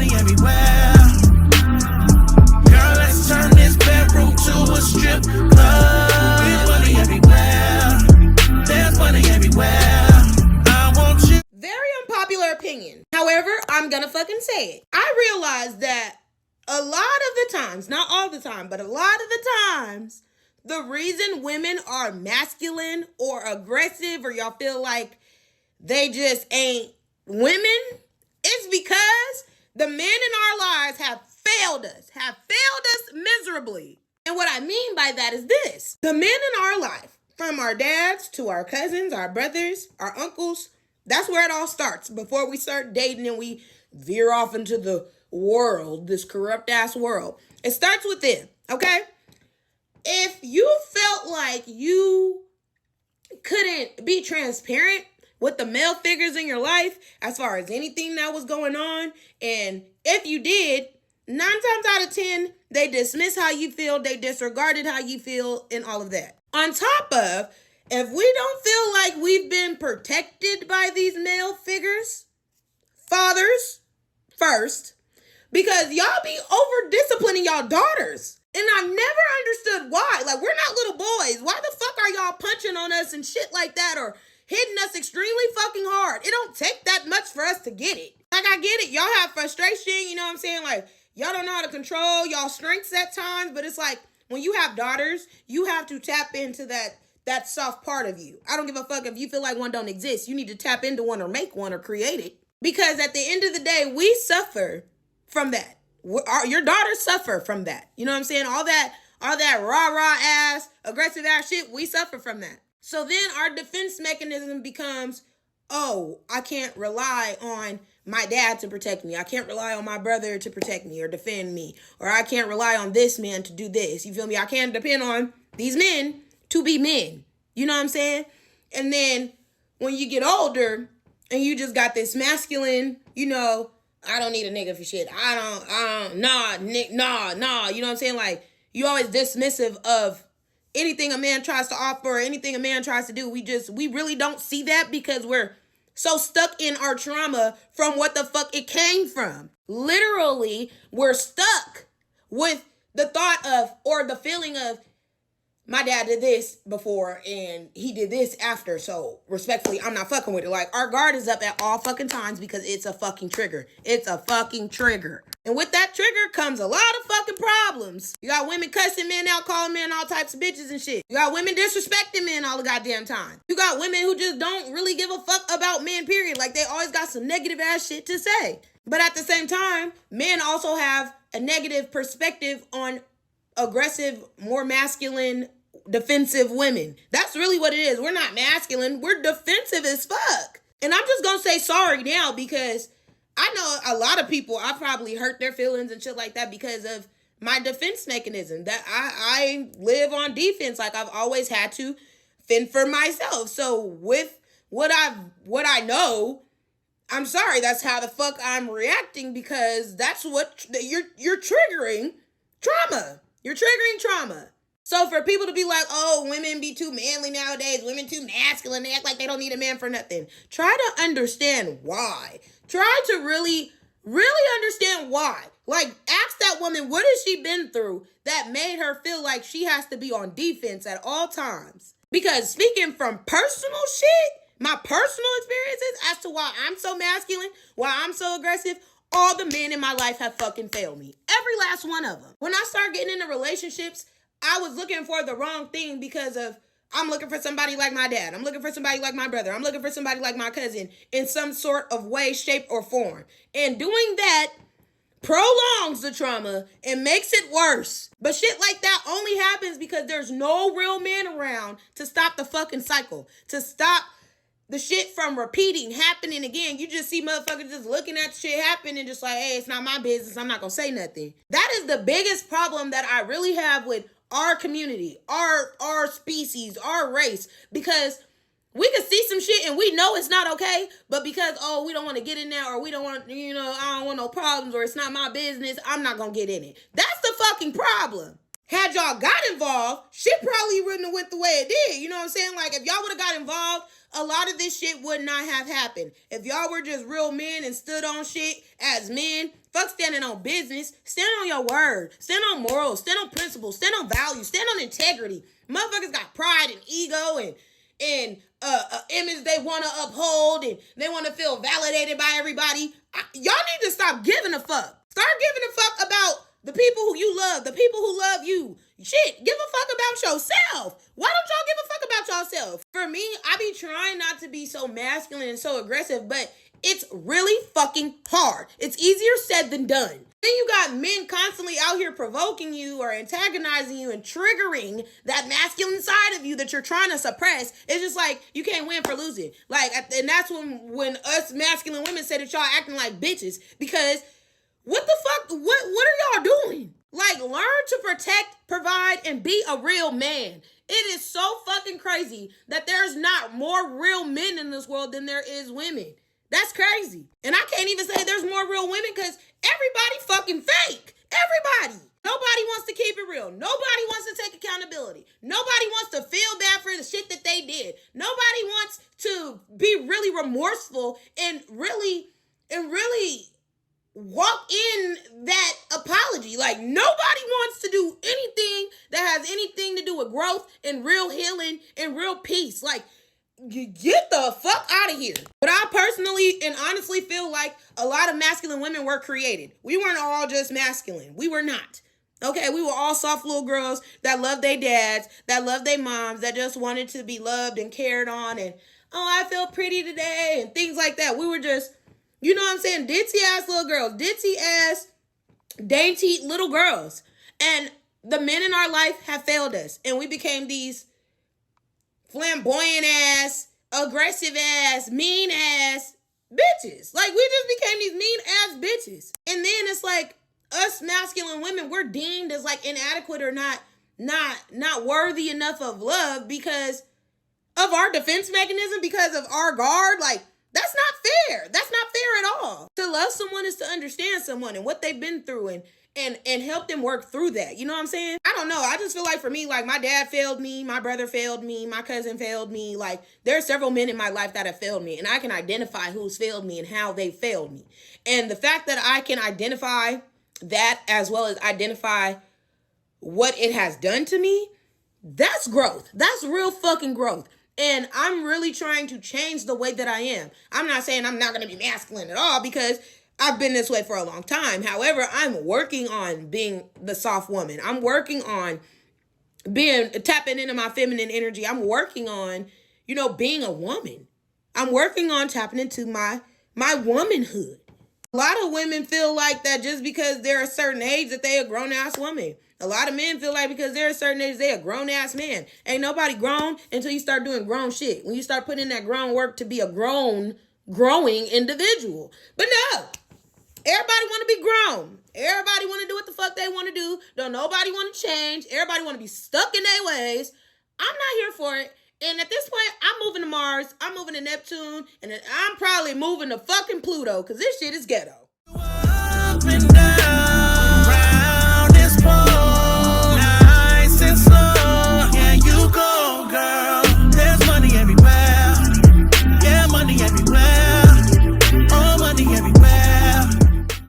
money everywhere. Girl, let's turn this bedroom to a strip club. There's money everywhere. There's money everywhere. I want you. Very unpopular opinion. However, I'm gonna fucking say it. I realize that a lot of the times, not all the time, but a lot of the times, the reason women are masculine or aggressive or y'all feel like they just ain't women is because the men in our lives have failed us miserably. And what I mean by that is this. The men in our life, from our dads to our cousins, our brothers, our uncles, that's where it all starts before we start dating and we veer off into the world, this corrupt ass world. It starts with them, okay? If you felt like you couldn't be transparent with the male figures in your life as far as anything that was going on, and if you did, 9 times out of 10, they dismiss how you feel, they disregarded how you feel, and all of that. On top of, if we don't feel like we've been protected by these male figures, fathers first, because y'all be over-disciplining y'all daughters. And I've never understood why. Like, we're not little boys. Why the fuck are y'all punching on us and shit like that or hitting us extremely fucking hard? It don't take that much for us to get it. Like, I get it. Y'all have frustration, you know what I'm saying? Like, y'all don't know how to control y'all strengths at times, but it's like, when you have daughters, you have to tap into that soft part of you. I don't give a fuck if you feel like one don't exist. You need to tap into one or make one or create it. Because at the end of the day, we suffer from that. Your daughters suffer from that. You know what I'm saying? All that rah-rah ass, aggressive ass shit, we suffer from that. So then our defense mechanism becomes, oh, I can't rely on my dad to protect me. I can't rely on my brother to protect me or defend me. Or I can't rely on this man to do this. You feel me? I can't depend on these men to be men. You know what I'm saying? And then when you get older and you just got this masculine, you know, I don't need a nigga for shit. Nah. You know what I'm saying? Like, you always dismissive of anything a man tries to offer or anything a man tries to do. We really don't see that because we're so stuck in our trauma from what the fuck it came from. Literally, we're stuck with the thought of, or the feeling of, my dad did this before and he did this after, so respectfully, I'm not fucking with it. Like, our guard is up at all fucking times because it's a fucking trigger. It's a fucking trigger. And with that trigger comes a lot of fucking problems. You got women cussing men out, calling men all types of bitches and shit. You got women disrespecting men all the goddamn time. You got women who just don't really give a fuck about men, period. Like, they always got some negative ass shit to say. But at the same time, men also have a negative perspective on aggressive, more masculine, defensive women. That's really what it is. We're not masculine. We're defensive as fuck. And I'm just gonna say sorry now because I know a lot of people, I probably hurt their feelings and shit like that because of my defense mechanism. That I live on defense. Like, I've always had to fend for myself. So with what I know, I'm sorry. That's how the fuck I'm reacting because that's what you're triggering trauma. You're triggering trauma. So for people to be like, oh, women be too manly nowadays, women too masculine, they act like they don't need a man for nothing. Try to understand why. Try to really, really understand why. Like, ask that woman, what has she been through that made her feel like she has to be on defense at all times? Because speaking from personal shit, my personal experiences as to why I'm so masculine, why I'm so aggressive, all the men in my life have fucking failed me. Every last one of them. When I start getting into relationships, I was looking for the wrong thing because of, I'm looking for somebody like my dad. I'm looking for somebody like my brother. I'm looking for somebody like my cousin in some sort of way, shape, or form. And doing that prolongs the trauma and makes it worse. But shit like that only happens because there's no real men around to stop the fucking cycle, to stop the shit from repeating, happening again. You just see motherfuckers just looking at shit happen and just like, hey, it's not my business. I'm not gonna say nothing. That is the biggest problem that I really have with our community, our species, our race, because we can see some shit and we know it's not okay, but because, oh, we don't want to get in there or we don't want, I don't want no problems or it's not my business, I'm not going to get in it. That's the fucking problem. Had y'all got involved, shit probably wouldn't have went the way it did. You know what I'm saying? Like, if y'all would have got involved a lot of this shit would not have happened. If y'all were just real men and stood on shit as men, fuck standing on business. Stand on your word. Stand on morals. Stand on principles. Stand on values. Stand on integrity. Motherfuckers got pride and ego and image they want to uphold, and they want to feel validated by everybody. Y'all need to stop giving a fuck. Start giving a fuck about the people who you love, the people who love you. Shit, give a fuck about yourself. Why don't y'all give a fuck about yourself? For me, I be trying not to be so masculine and so aggressive, but it's really fucking hard. It's easier said than done. Then you got men constantly out here provoking you or antagonizing you and triggering that masculine side of you that you're trying to suppress. It's just like, you can't win for losing. Like, and that's when us masculine women say that y'all acting like bitches. Because what the fuck, what are y'all doing? Like, learn to protect, provide, and be a real man. It is so fucking crazy that there's not more real men in this world than there is women. That's crazy. And I can't even say there's more real women because everybody fucking fake. Everybody. Nobody wants to keep it real. Nobody wants to take accountability. Nobody wants to feel bad for the shit that they did. Nobody wants to be really remorseful and really walk in that apology. Like, nobody wants to do anything that has anything to do with growth and real healing and real peace. Like, get the fuck out of here. But I personally and honestly feel like a lot of masculine women were created. We weren't all just masculine. We were not. Okay, we were all soft little girls that loved their dads, that loved their moms, that just wanted to be loved and cared on, and, oh, I feel pretty today, and things like that. We were just, you know what I'm saying, ditzy ass little girls, ditzy ass, dainty little girls. And the men in our life have failed us, and we became these flamboyant ass, aggressive ass, mean ass bitches. Like, we just became these mean ass bitches. And then it's like, us masculine women, we're deemed as like inadequate or not worthy enough of love because of our defense mechanism, because of our guard. Like, that's not fair. That's not fair at all. To love someone is to understand someone and what they've been through and help them work through that. You know what I'm saying? I don't know. I just feel like for me, like, my dad failed me, my brother failed me, my cousin failed me. Like, there are several men in my life that have failed me, and I can identify who's failed me and how they failed me. And the fact that I can identify that as well as identify what it has done to me, that's growth. That's real fucking growth. And I'm really trying to change the way that I am. I'm not saying I'm not going to be masculine at all because I've been this way for a long time. However, I'm working on being the soft woman. I'm working on tapping into my feminine energy. I'm working on, being a woman. I'm working on tapping into my womanhood. A lot of women feel like that just because they're a certain age that they a grown-ass woman. A lot of men feel like because they're a certain age, they a grown-ass man. Ain't nobody grown until you start doing grown shit. When you start putting in that grown work to be a growing individual. But no, everybody want to be grown. Everybody want to do what the fuck they want to do. Don't nobody want to change. Everybody want to be stuck in their ways. I'm not here for it. And at this point, I'm moving to Mars, I'm moving to Neptune, and I'm probably moving to fucking Pluto, because this shit is ghetto. Up and down.